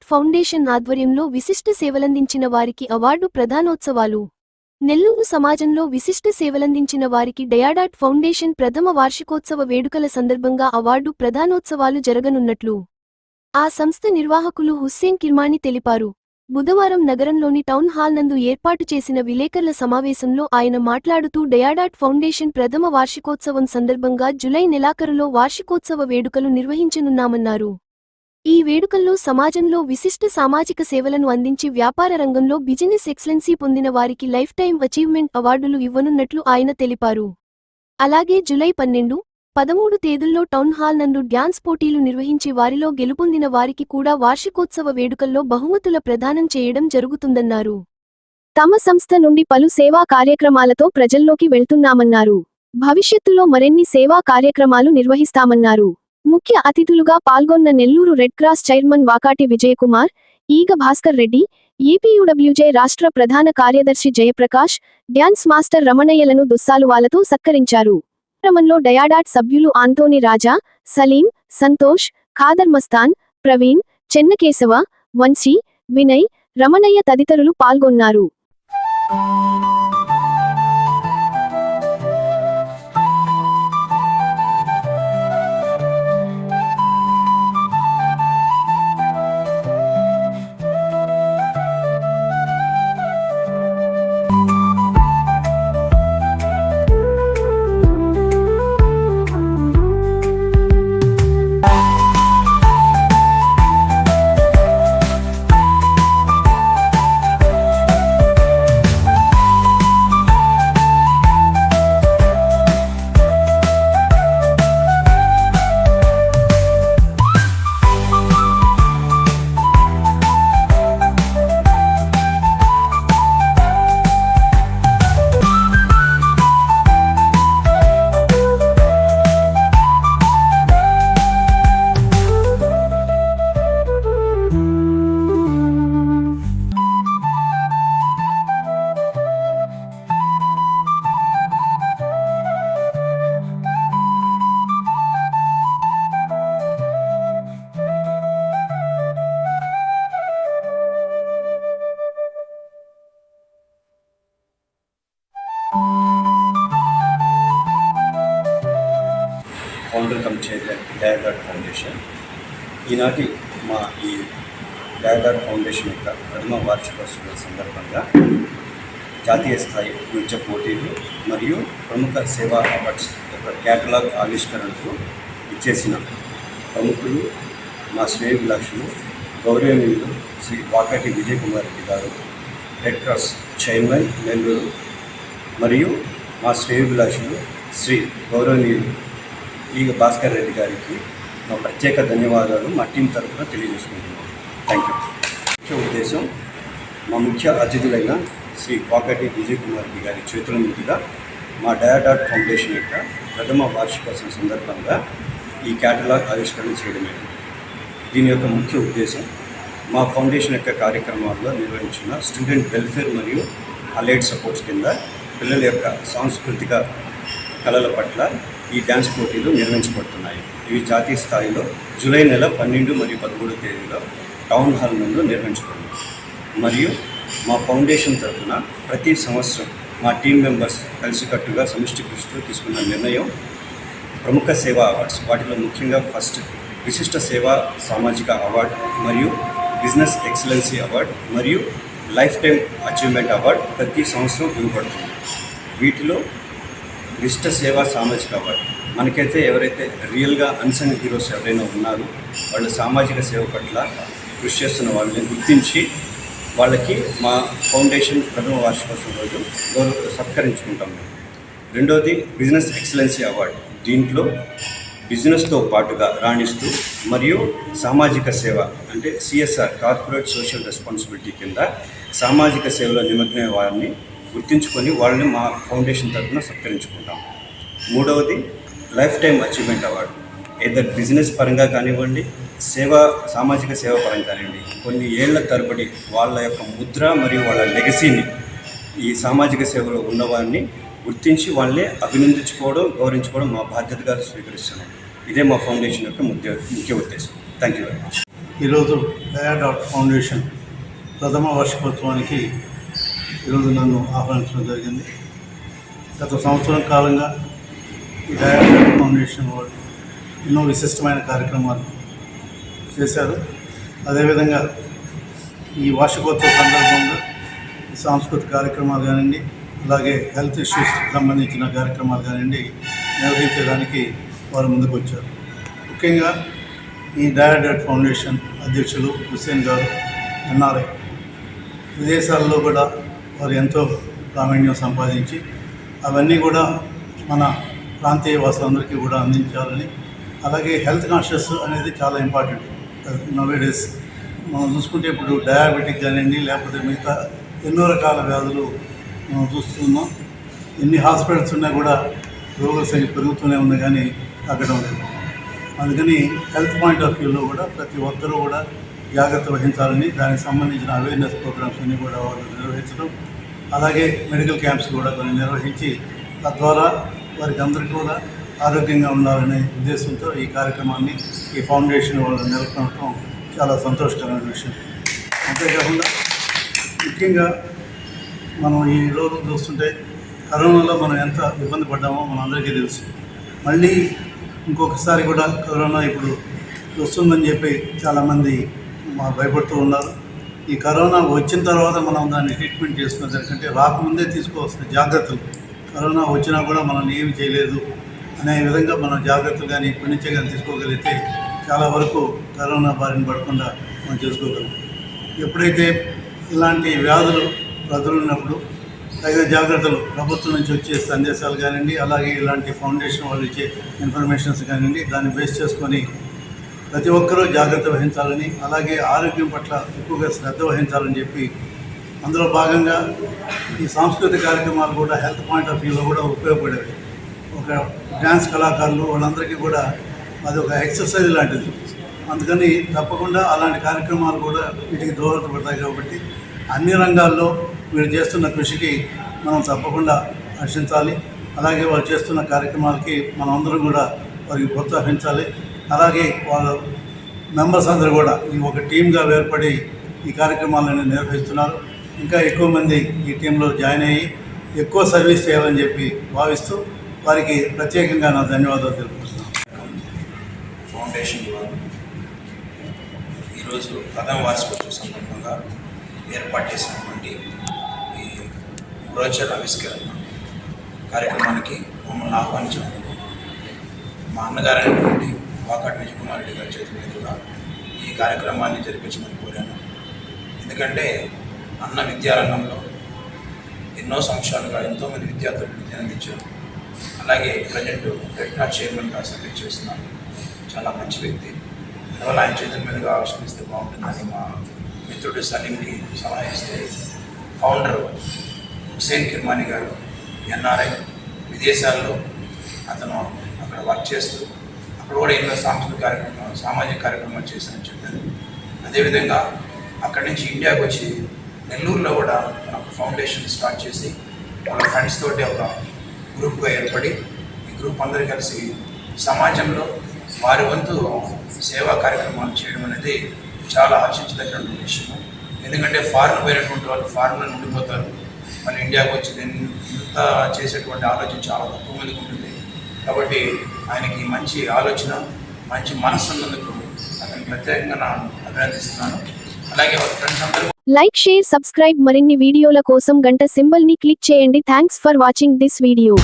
Foundation ఆధ్వర్యంలో విశిష్ట సేవలందించిన వారికి అవార్డు ప్రదానోత్సవాలు. నెల్లూరు సమాజంలో విశిష్ట సేవలందించిన వారికి డయాడాట్ ఫౌండేషన్ ప్రథమ వార్షికోత్సవ వేడుకల సందర్భంగా అవార్డు ప్రదానోత్సవాలు జరగనున్నట్లు ఆ సంస్థ నిర్వాహకులు హుస్సేన్ కిర్మాణి తెలిపారు. బుధవారం నగరంలోని టౌన్ హాల్ నందు ఏర్పాటు చేసిన విలేకరుల సమావేశంలో ఆయన మాట్లాడుతూ డయాడాట్ ఫౌండేషన్ ప్రథమ వార్షికోత్సవం సందర్భంగా జూలై నెలాఖరులో వార్షికోత్సవ వేడుకలు నిర్వహించనున్నామన్నారు. ఈ వేడుకల్లో సమాజంలో విశిష్ట సామాజిక సేవలను అందించి వ్యాపార రంగంలో బిజినెస్ ఎక్సలెన్సీ పొందిన వారికి లైఫ్ టైం అచీవ్మెంట్ అవార్డులు ఇవ్వనున్నట్లు ఆయన తెలిపారు. అలాగే జూలై 12, 13 తేదీల్లో టౌన్ హాల్ నందు డ్యాన్స్ పోటీలు నిర్వహించి వారిలో గెలుపొందిన వారికి కూడా వార్షికోత్సవ వేడుకల్లో బహుమతుల ప్రదానం చేయడం జరుగుతుందన్నారు. తమ సంస్థ నుండి పలు సేవా కార్యక్రమాలతో ప్రజల్లోకి వెళ్తున్నామన్నారు. భవిష్యత్తులో మరిన్ని సేవా కార్యక్రమాలు నిర్వహిస్తామన్నారు. ముఖ్య అతిథులుగా పాల్గొన్న Nellore red cross chairman Vakati Vijayakumar, ఈగ భాస్కర్ రెడ్డి, ఏపీయూడబ్ల్యూజే రాష్ట్ర ప్రధాన కార్యదర్శి జయప్రకాష్, డ్యాన్స్ మాస్టర్ రమణయ్యలను దుస్సాలువాలతో సత్కరించారు. కార్యక్రమంలో డయాడాట్ సభ్యులు ఆంటోని రాజా, సలీం, సంతోష్, ఖాదర్ మస్తాన్, ప్రవీణ్, చెన్నకేశవ, వంశీ, వినయ్, రమణయ్య తదితరులు పాల్గొన్నారు. ఫౌండర్ కమ్ చైర్మన్ డయాడాట్ ఫౌండేషన్. ఈనాటి మా ఈ డయాడాట్ ఫౌండేషన్ యొక్క ప్రథమ వార్షికోత్సవం సందర్భంగా జాతీయ స్థాయి నృత్య పోటీలు మరియు ప్రముఖ సేవా అవార్డ్స్ యొక్క క్యాటలాగ్ ఆవిష్కరణకు ఇచ్చేసిన ప్రముఖులు, మా శ్రేయోభిలాషులు, గౌరవనీయులు శ్రీ వాకాటి విజయకుమార్ రెడ్డి గారు, రెడ్ క్రాస్ చైర్మన్ నెల్లూరు, మరియు మా శ్రేయోభిలాషులు శ్రీ గౌరవనీయులు ఈగ భాస్కర్ రెడ్డి గారికి మా ప్రత్యేక ధన్యవాదాలు మా టీం తరఫున తెలియజేసుకుంటున్నాం. Thank you. ముఖ్య ఉద్దేశం, మా ముఖ్య అతిథులైన శ్రీ వాకాటి విజయకుమార్ రెడ్డి గారి చేతుల మీదుగా మా డయాడాట్ ఫౌండేషన్ యొక్క ప్రథమ వార్షికోత్సవం సందర్భంగా ఈ క్యాటలాగ్ ఆవిష్కరణ చేయడమే. దీని యొక్క ముఖ్య ఉద్దేశం, మా ఫౌండేషన్ యొక్క కార్యక్రమాల్లో నిర్వహించిన స్టూడెంట్ వెల్ఫేర్ మరియు అలైడ్ సపోర్ట్స్ కింద పిల్లల యొక్క సాంస్కృతిక కళల పట్ల ఈ డ్యాన్స్ పోటీలు నిర్వహించబడుతున్నాయి. ఇవి జాతీయ స్థాయిలో జూలై నెల 12 మరియు 13 తేదీలో టౌన్ హాల్ నందు నిర్వహించబడింది. మరియు మా ఫౌండేషన్ తరఫున ప్రతి సంవత్సరం మా టీం మెంబర్స్ కలిసికట్టుగా సమిష్టి కృషితో తీసుకున్న నిర్ణయం ప్రముఖ సేవా అవార్డ్స్. వాటిలో ముఖ్యంగా ఫస్ట్ విశిష్ట సేవా సామాజిక అవార్డు మరియు బిజినెస్ ఎక్సలెన్సీ అవార్డు మరియు లైఫ్ టైం అచీవ్మెంట్ అవార్డు ప్రతి సంవత్సరం ఇవ్వబడుతుంది. వీటిలో విశిష్ట సేవా సామాజిక అవార్డు మనకైతే ఎవరైతే రియల్గా అన్సంగ్ హీరోస్ ఎవరైనా ఉన్నారో వాళ్ళు సామాజిక సేవ పట్ల కృషి చేస్తున్న వాళ్ళని గుర్తించి వాళ్ళకి మా ఫౌండేషన్ ప్రథమ వార్షికోత్సవం రోజు సత్కరించుకుంటాం. రెండోది బిజినెస్ ఎక్సలెన్సీ అవార్డు. దీంట్లో బిజినెస్తో పాటుగా రాణిస్తూ మరియు సామాజిక సేవ అంటే సిఎస్ఆర్ కార్పొరేట్ సోషల్ రెస్పాన్సిబిలిటీ కింద సామాజిక సేవలో నిమగ్నమైన వారిని గుర్తించుకొని వాళ్ళని మా ఫౌండేషన్ తరఫున సత్కరించుకుంటాం. మూడవది life time achievement award. Either business పరంగా కానివ్వండి, సామాజిక సేవ పరంగా కానివ్వండి, కొన్ని ఏళ్ల తరబడి వాళ్ళ యొక్క ముద్ర మరియు వాళ్ళ లెగసీని ఈ సామాజిక సేవలో ఉన్నవారిని గుర్తించి వాళ్ళని అభినందించుకోవడం, గౌరవించుకోవడం మా బాధ్యతగా స్వీకరిస్తున్నాం. ఇదే మా ఫౌండేషన్ యొక్క ముఖ్య ఉద్దేశం. Thank you very much. ఈరోజు డయాడాట్ ఫౌండేషన్ ప్రథమ వార్షికోత్సవానికి ఈరోజు నన్ను ఆహ్వానించడం జరిగింది. గత సంవత్సరం కాలంగా ఈ డయాడాట్ ఫౌండేషన్ వాళ్ళు ఎన్నో విశిష్టమైన కార్యక్రమాలు చేశారు. అదేవిధంగా ఈ వార్షికోత్సవ సందర్భంగా సాంస్కృతిక కార్యక్రమాలు కానివ్వండి, అలాగే హెల్త్ ఇష్యూస్కి సంబంధించిన కార్యక్రమాలు కానివ్వండి నిర్వహించడానికి వారు ముందుకు వచ్చారు. ముఖ్యంగా ఈ డయాడాట్ ఫౌండేషన్ అధ్యక్షులు హుస్సేన్ గారు ఎన్ఆర్ఐ, విదేశాల్లో కూడా వారు ఎంతో ప్రావీణ్యం సంపాదించి అవన్నీ కూడా మన ప్రాంతీయ వాసులందరికీ కూడా అందించాలని, అలాగే హెల్త్ కాన్షియస్ అనేది చాలా ఇంపార్టెంట్ నవేడేస్. మనం చూసుకుంటే ఇప్పుడు డయాబెటిక్ కానివ్వండి, లేకపోతే మిగతా ఎన్నో రకాల వ్యాధులు మనం చూస్తున్నాం. ఎన్ని హాస్పిటల్స్ ఉన్నా కూడా రోగుల సంఖ్య పెరుగుతూనే ఉంది కానీ తగ్గడం లేదు. అందుకని హెల్త్ పాయింట్ ఆఫ్ వ్యూలో కూడా ప్రతి ఒక్కరూ కూడా జాగ్రత్త వహించాలని, దానికి సంబంధించిన అవేర్నెస్ ప్రోగ్రామ్స్ అన్నీ కూడా వాళ్ళు నిర్వహించడం, అలాగే మెడికల్ క్యాంప్స్ కూడా కొన్ని నిర్వహించి తద్వారా వారికి అందరికీ కూడా ఆరోగ్యంగా ఉండాలనే ఉద్దేశంతో ఈ కార్యక్రమాన్ని ఈ ఫౌండేషన్ వాళ్ళు నెలకొనడం చాలా సంతోషకరమైన విషయం. అంతేకాకుండా ముఖ్యంగా మనం ఈ రోజు చూస్తుంటే కరోనాలో మనం ఎంత ఇబ్బంది పడ్డామో మనందరికీ తెలుసు. మళ్ళీ ఇంకొకసారి కూడా కరోనా ఇప్పుడు వస్తుందని చెప్పి చాలామంది భయపడుతూ ఉన్నారు. ఈ కరోనా వచ్చిన తర్వాత మనం దాన్ని ట్రీట్మెంట్ చేసుకునే దానికంటే రాకముందే తీసుకోవాల్సిన జాగ్రత్తలు, కరోనా వచ్చినా కూడా మనల్ని ఏమి చేయలేదు అనే విధంగా మనం జాగ్రత్తలు కానీ ఇప్పటి నుంచే కానీ తీసుకోగలిగితే చాలా వరకు కరోనా బారిన పడకుండా మనం చేసుకోగలం. ఎప్పుడైతే ఇలాంటి వ్యాధులు ప్రజలున్నప్పుడు తగిన జాగ్రత్తలు ప్రభుత్వం నుంచి వచ్చే సందేశాలు కానివ్వండి, అలాగే ఇలాంటి ఫౌండేషన్ వాళ్ళు ఇచ్చే ఇన్ఫర్మేషన్స్ కానివ్వండి, దాన్ని బేస్ చేసుకొని ప్రతి ఒక్కరూ జాగ్రత్త వహించాలని, అలాగే ఆరోగ్యం పట్ల ఎక్కువగా శ్రద్ధ వహించాలని చెప్పి అందులో భాగంగా ఈ సాంస్కృతిక కార్యక్రమాలు కూడా హెల్త్ పాయింట్ ఆఫ్ వ్యూలో కూడా ఉపయోగపడేవి. ఒక డ్యాన్స్ కళాకారులు వాళ్ళందరికీ కూడా అది ఒక ఎక్సర్సైజ్ లాంటిది. అందుకని తప్పకుండా అలాంటి కార్యక్రమాలు కూడా వీటికి దోహదపడతాయి. కాబట్టి అన్ని రంగాల్లో వీళ్ళు చేస్తున్న కృషికి మనం తప్పకుండా హర్షించాలి. అలాగే వాళ్ళు చేస్తున్న కార్యక్రమాలకి మనం అందరం కూడా వారికి ప్రోత్సహించాలి. అలాగే వాళ్ళ మెంబర్స్ అందరూ కూడా ఈ ఒక టీమ్గా ఏర్పడి ఈ కార్యక్రమాలను నిర్వహిస్తున్నారు. ఇంకా ఎక్కువ మంది ఈ టీంలో జాయిన్ అయ్యి ఎక్కువ సర్వీస్ చేయాలని చెప్పి భావిస్తూ వారికి ప్రత్యేకంగా నా ధన్యవాదాలు తెలుపుతున్నాను. ఫౌండేషన్ వారు ఈరోజు ప్రథమ వార్షికోత్సవ సందర్భంగా ఏర్పాటు చేసినటువంటి ఈ బ్రోచర్ ఆవిష్కరణ కార్యక్రమానికి మమ్మల్ని ఆహ్వానించినందుకు మా అన్నగారు అయినటువంటి వాకాటి విజయకుమార్ రెడ్డి గారి చేతుల మీదుగా ఈ కార్యక్రమాన్ని జరిపించమని కోరాను. ఎందుకంటే అన్న విద్యారంగంలో ఎన్నో సంవత్సరాలుగా ఎంతోమంది విద్యార్థులకు విద్యను అందించారు. అలాగే ప్రజెంట్ రెడ్ క్రాస్ చైర్మన్గా సర్వీస్ చేస్తున్నారు. చాలా మంచి వ్యక్తి. అందువల్ల ఆయన చేతుల మీదుగా ఆవిష్కరిస్తే బాగుంటుందని మా మిత్రుడు సలీంకి సలహా ఇస్తే ఫౌండర్ హుస్సేన్ కిర్మానీ గారు ఎన్ఆర్ఐ, విదేశాల్లో అతను అక్కడ వర్క్ చేస్తూ అక్కడ కూడా ఎన్నో సామాజిక కార్యక్రమాలు చేశారని చెప్పారు. అదేవిధంగా అక్కడి నుంచి ఇండియాకి వచ్చి నెల్లూరులో కూడా తన ఒక ఫౌండేషన్ స్టార్ట్ చేసి వాళ్ళ ఫ్రెండ్స్ తోటి ఒక గ్రూప్గా ఏర్పడి ఈ గ్రూప్ అందరూ కలిసి సమాజంలో వారి వంతు సేవా కార్యక్రమాలు చేయడం అనేది చాలా హర్షించదగినటువంటి విషయం. ఎందుకంటే ఫారెన్ పోయినటువంటి వాళ్ళు ఫారెన్లో ఉండిపోతారు, మళ్ళీ ఇండియాకి వచ్చి ఇంత చేసేటువంటి ఆలోచన చాలా తక్కువ మందికి ఉంటుంది. కాబట్టి ఆయనకి మంచి ఆలోచన, మంచి మనసు ఉన్నందుకు అతను ప్రత్యేకంగా నేను అభినందిస్తున్నాను. అలాగే వాళ్ళ ఫ్రెండ్స్ అందరూ లైక్, షేర్, సబ్స్క్రైబ్. మరిన్ని వీడియోల కోసం గంట సింబల్ ని క్లిక్ చేయండి. Thanks for watching this video.